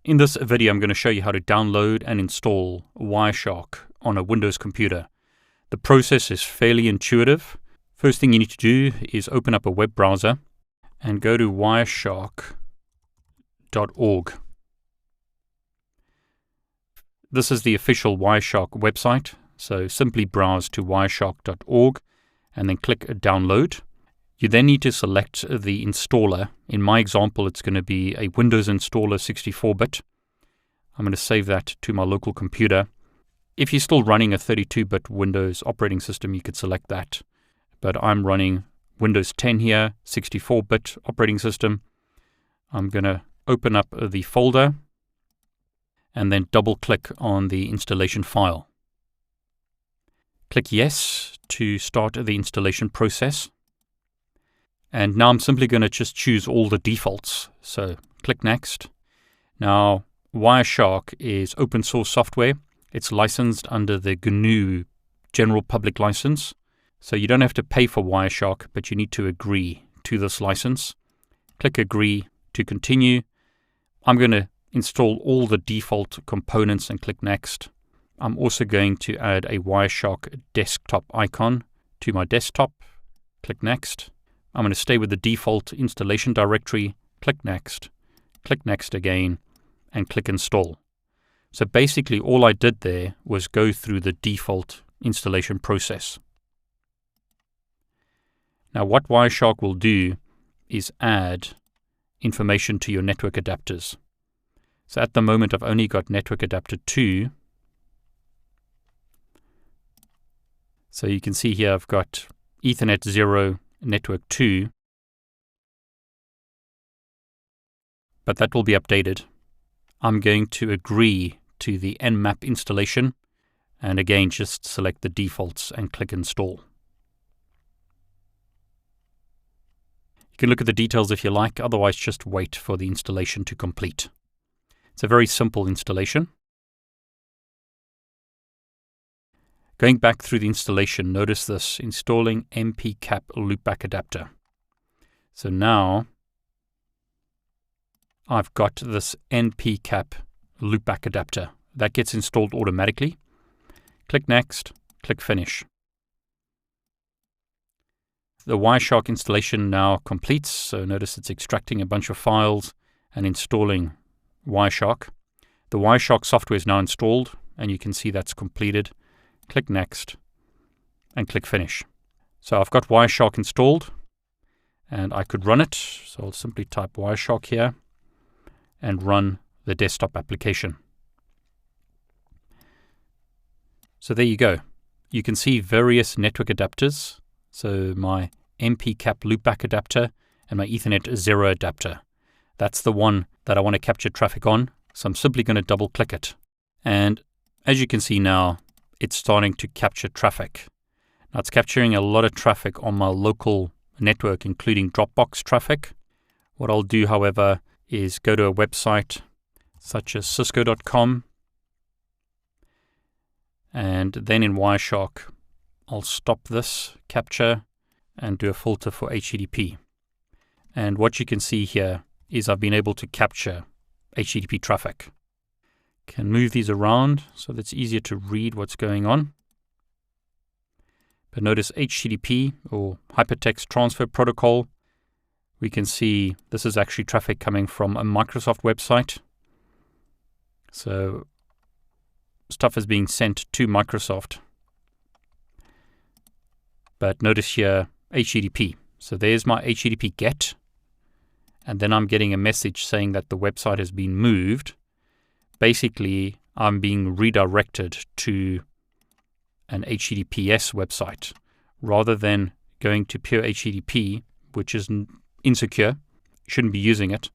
In this video, I'm going to show you how to download and install Wireshark on a Windows computer. The process is fairly intuitive. First thing you need to do is open up a web browser and go to wireshark.org. This is the official Wireshark website, so simply browse to wireshark.org and then click Download. You then need to select the installer. In my example, it's going to be a Windows installer 64-bit. I'm going to save that to my local computer. If you're still running a 32-bit Windows operating system, you could select that. But I'm running Windows 10 here, 64-bit operating system. I'm going to open up the folder and then double-click on the installation file. Click Yes to start the installation process. And now I'm simply going to just choose all the defaults. So click Next. Now, Wireshark is open source software. It's licensed under the GNU General Public License. So you don't have to pay for Wireshark, but you need to agree to this license. Click Agree to continue. I'm going to install all the default components and click Next. I'm also going to add a Wireshark desktop icon to my desktop. Click Next. I'm going to stay with the default installation directory, click Next again, and click Install. So basically all I did there was go through the default installation process. Now what Wireshark will do is add information to your network adapters. So at the moment I've only got network adapter 2. So you can see here I've got Ethernet 0, network 2, but that will be updated. I'm going to agree to the Nmap installation, and again just select the defaults and click Install. You can look at the details if you like, otherwise just wait for the installation to complete. It's a very simple installation. Going back through the installation, notice this, installing MP-cap loopback adapter. So now I've got this NP-cap loopback adapter. That gets installed automatically. Click Next, click Finish. The Wireshark installation now completes, so notice it's extracting a bunch of files and installing Wireshark. The Wireshark software is now installed, and you can see that's completed. Click Next and click Finish. So I've got Wireshark installed and I could run it. So I'll simply type Wireshark here and run the desktop application. So there you go. You can see various network adapters. So my MP-cap loopback adapter and my Ethernet 0 adapter. That's the one that I want to capture traffic on. So I'm simply going to double click it. And as you can see now, it's starting to capture traffic. Now it's capturing a lot of traffic on my local network, including Dropbox traffic. What I'll do, however, is go to a website such as cisco.com, and then in Wireshark, I'll stop this capture and do a filter for HTTP. And what you can see here is I've been able to capture HTTP traffic. Can move these around so that it's easier to read what's going on. But notice HTTP, or Hypertext Transfer Protocol. We can see this is actually traffic coming from a Microsoft website. So stuff is being sent to Microsoft. But notice here HTTP. So there's my HTTP GET. And then I'm getting a message saying that the website has been moved. Basically, I'm being redirected to an HTTPS website rather than going to pure HTTP, which is insecure, shouldn't be using it.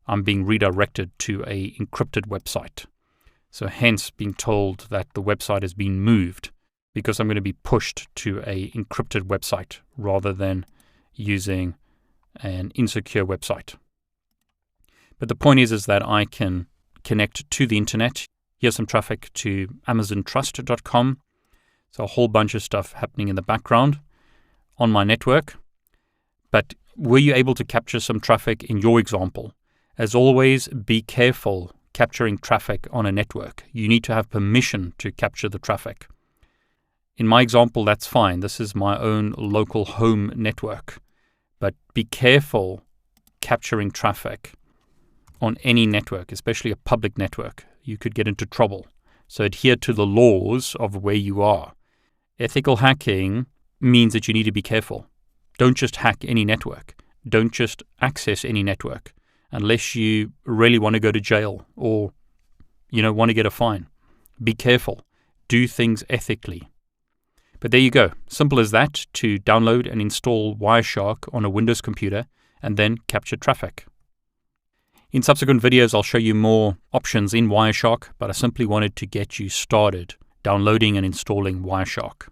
I'm being redirected to a encrypted website. So hence being told that the website has been moved because I'm going to be pushed to a encrypted website rather than using an insecure website. But the point is that I can connect to the internet. Here's some traffic to AmazonTrust.com. So a whole bunch of stuff happening in the background on my network. But were you able to capture some traffic in your example? As always, be careful capturing traffic on a network. You need to have permission to capture the traffic. In my example, that's fine. This is my own local home network. But be careful capturing traffic on any network, especially a public network. You could get into trouble. So adhere to the laws of where you are. Ethical hacking means that you need to be careful. Don't just hack any network. Don't just access any network unless you really want to go to jail or, want to get a fine. Be careful. Do things ethically. But there you go. Simple as that, to download and install Wireshark on a Windows computer and then capture traffic. In subsequent videos, I'll show you more options in Wireshark, but I simply wanted to get you started downloading and installing Wireshark.